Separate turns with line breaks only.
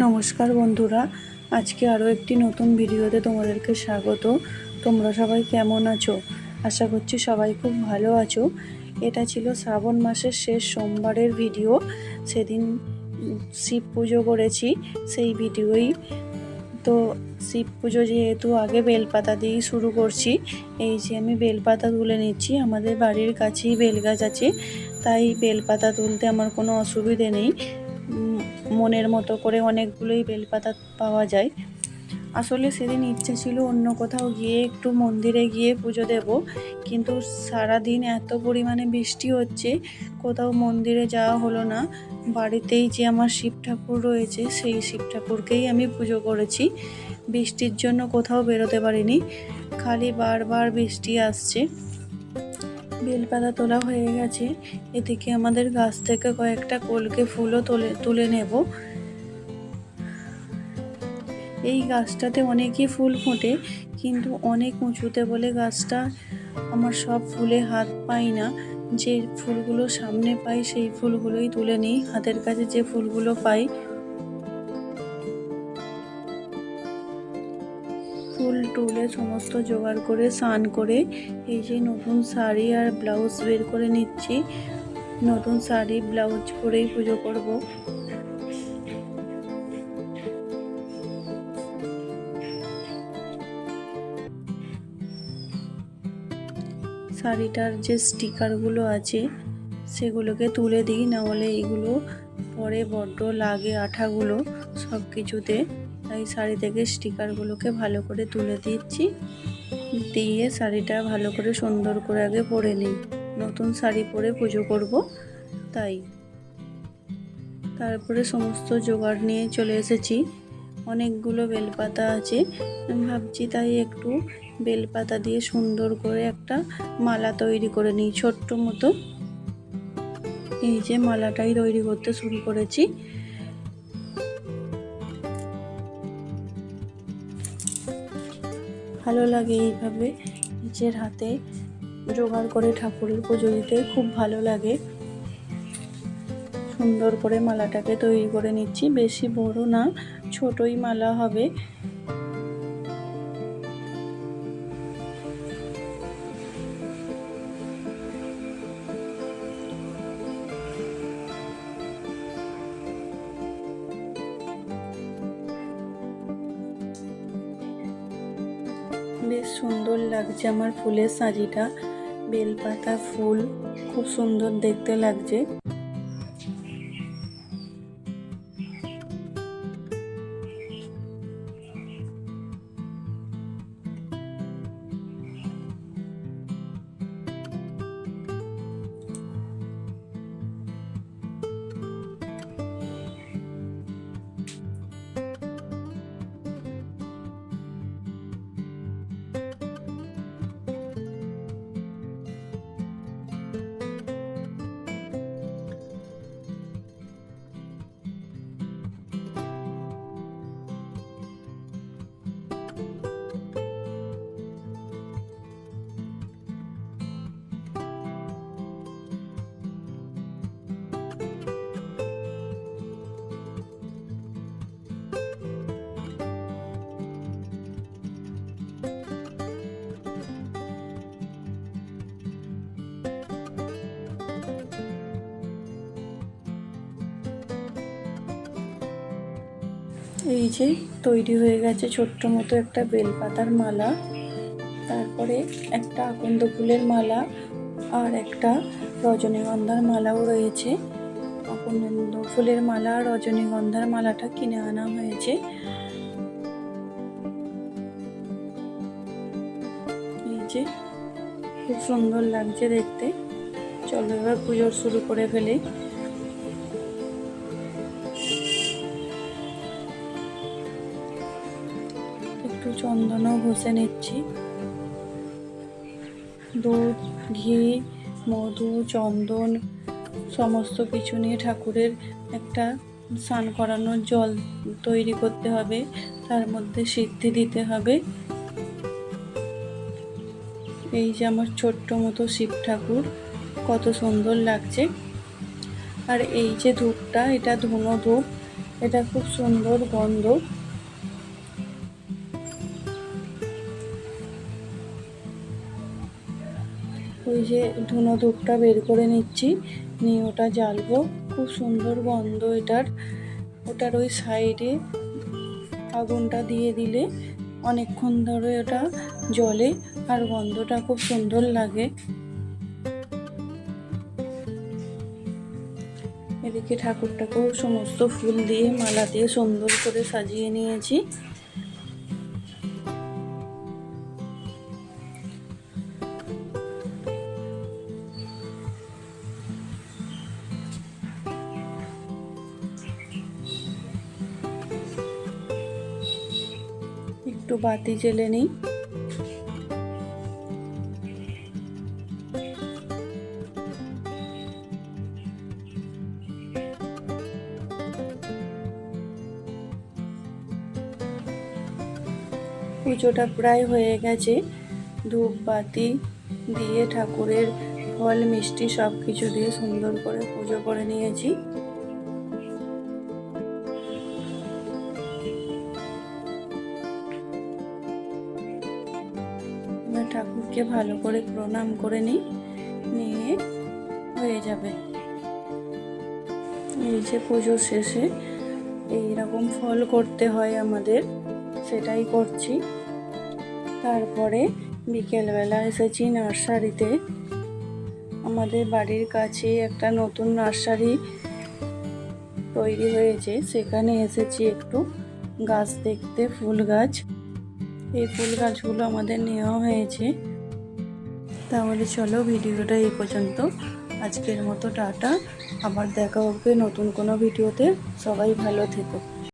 নমস্কার বন্ধুরা, আজকে আরও একটি নতুন ভিডিওতে তোমাদেরকে স্বাগত। তোমরা সবাই কেমন আছো? আশা করছি সবাই খুব ভালো আছো। এটা ছিল শ্রাবণ মাসের শেষ সোমবারের ভিডিও। সেদিন শিব পুজো করেছি, সেই ভিডিওই। তো শিব পুজো যেহেতু আগে বেলপাতা দিয়েই শুরু করছি, এই যে আমি বেলপাতা তুলে নিচ্ছি। আমাদের বাড়ির কাছেই বেলগাছ আছে, তাই বেলপাতা তুলতে আমার কোনো অসুবিধে নেই। মনের মতো করে অনেকগুলোই বেলপাতা পাওয়া যায়। আসলে সেদিন ইচ্ছা ছিল অন্য কোথাও গিয়ে একটু মন্দিরে গিয়ে পুজো দেব, কিন্তু সারাদিন এত পরিমাণে বৃষ্টি হচ্ছে, কোথাও মন্দিরে যাওয়া হলো না। বাড়িতেই যে আমার শিব ঠাকুর রয়েছে, সেই শিব ঠাকুরকেই আমি পুজো করেছি। বৃষ্টির জন্য কোথাও বেরোতে পারিনি, খালি বারবার বৃষ্টি আসছে। বেলপাতা তোলা হয়ে গেছে। এদিকে আমাদের গাছ থেকে কয়েকটা কলকে ফুলও তুলে নেব। এই গাছটাতে অনেকই ফুল ফোটে, কিন্তু অনেক উঁচুতে বলে গাছটা আমার সব ফুলে হাত পাই না। যে ফুলগুলো সামনে পাই সেই ফুলগুলোই তুলে নিই, হাতের কাছে যে ফুলগুলো পাই। ফুল তুলে সমস্ত জোগাড় করে স্নান করে এই যে নতুন শাড়ি আর ব্লাউজ বের করে নিচ্ছি। নতুন শাড়ি ব্লাউজ পরেই পুজো করব। শাড়িটার যে স্টিকারগুলো আছে সেগুলোকে তুলে দিই, নাহলে এগুলো পরে বড্ড লাগে আঠাগুলো সব কিছুতে। তাই শাড়ি থেকে স্টিকারগুলোকে ভালো করে তুলে দিচ্ছি, দিয়ে শাড়িটা ভালো করে সুন্দর করে আগে পরে নিই। নতুন শাড়ি পরে পুজো করব, তাই। তারপরে সমস্ত জোগাড় নিয়ে চলে এসেছি। অনেকগুলো বেলপাতা আছে, আমি ভাবছি তাই একটু বেলপাতা দিয়ে সুন্দর করে একটা মালা তৈরি করে নিই, ছোট্ট মতো। এই যে মালাটাই তৈরি করতে শুরু করেছি। ভালো লাগে এইভাবে নিজের হাতে জোগাড় করে ঠাকুরের পুজো দিতে, খুব ভালো লাগে। সুন্দর করে মালাটাকে তৈরি করে নিচ্ছি, বেশি বড় না, ছোটই মালা হবে। বেশ সুন্দর লাগছে আমার ফুলের সাজিটা। বেলপাতা ফুল খুব সুন্দর দেখতে লাগছে। এই যে তৈরি হয়ে গেছে ছোট্ট মতো একটা বেলপাতার মালা, তারপরে একটা আকন্দ ফুলের মালা আর একটা রজনীগন্ধার মালাও রয়েছে। আকন্দ ফুলের মালা আর রজনীগন্ধার মালাটা কিনে আনা হয়েছে। এই যে খুব সুন্দর লাগছে দেখতে। চলো এবার পুজো শুরু করে ফেলি। একটু চন্দনও ঘষে নিচ্ছি। দুধ, ঘি, মধু, চন্দন সমস্ত কিছু নিয়ে ঠাকুরের একটা স্নান করানোর জল তৈরি করতে হবে, তার মধ্যে সিদ্ধি দিতে হবে। এই যে আমার ছোট্ট মতো শিব ঠাকুর, কত সুন্দর লাগছে। আর এই যে ধূপটা, এটা ধুনো ধূপ, এটা খুব সুন্দর গন্ধ। ওই যে ধুনো ধূপটা বের করে নিচ্ছি, নিয়ে ওটা জ্বালবো। খুব সুন্দর গন্ধ এটার। ওটার ওই সাইডে আগুনটা দিয়ে দিলে অনেকক্ষণ ধরে ওটা জ্বলে আর গন্ধটা খুব সুন্দর লাগে। এদিকে ঠাকুরটাকেও সমস্ত ফুল দিয়ে মালা দিয়ে সুন্দর করে সাজিয়ে নিয়েছি। একটু বাতি জ্বেলে নিই। পুজোটা প্রায় হয়ে গেছে। ধূপ বাতি দিয়ে ঠাকুরের ফল মিষ্টি সব কিছু দিয়ে সুন্দর করে পুজো করে নিয়েছি। এবার ঠাকুরকে ভালো করে প্রণাম করে নিয়ে হয়ে যাবে। এই যে পুজো শেষে এইরকম ফল করতে হয় আমাদের, সেটাই করছি। তারপরে বিকেলবেলা এসেছি নার্সারিতে। আমাদের বাড়ির কাছে একটা নতুন নার্সারি তৈরি হয়েছে, সেখানে এসেছি একটু গাছ দেখতে, ফুল গাছ। এই ফুল গাছগুলো আমাদের নেওয়া হয়েছে। তাহলে চলো ভিডিওটা এই পর্যন্ত। আজকের মতো টাটা, আবার দেখা হবে নতুন কোনো ভিডিওতে। সবাই ভালো থেকো।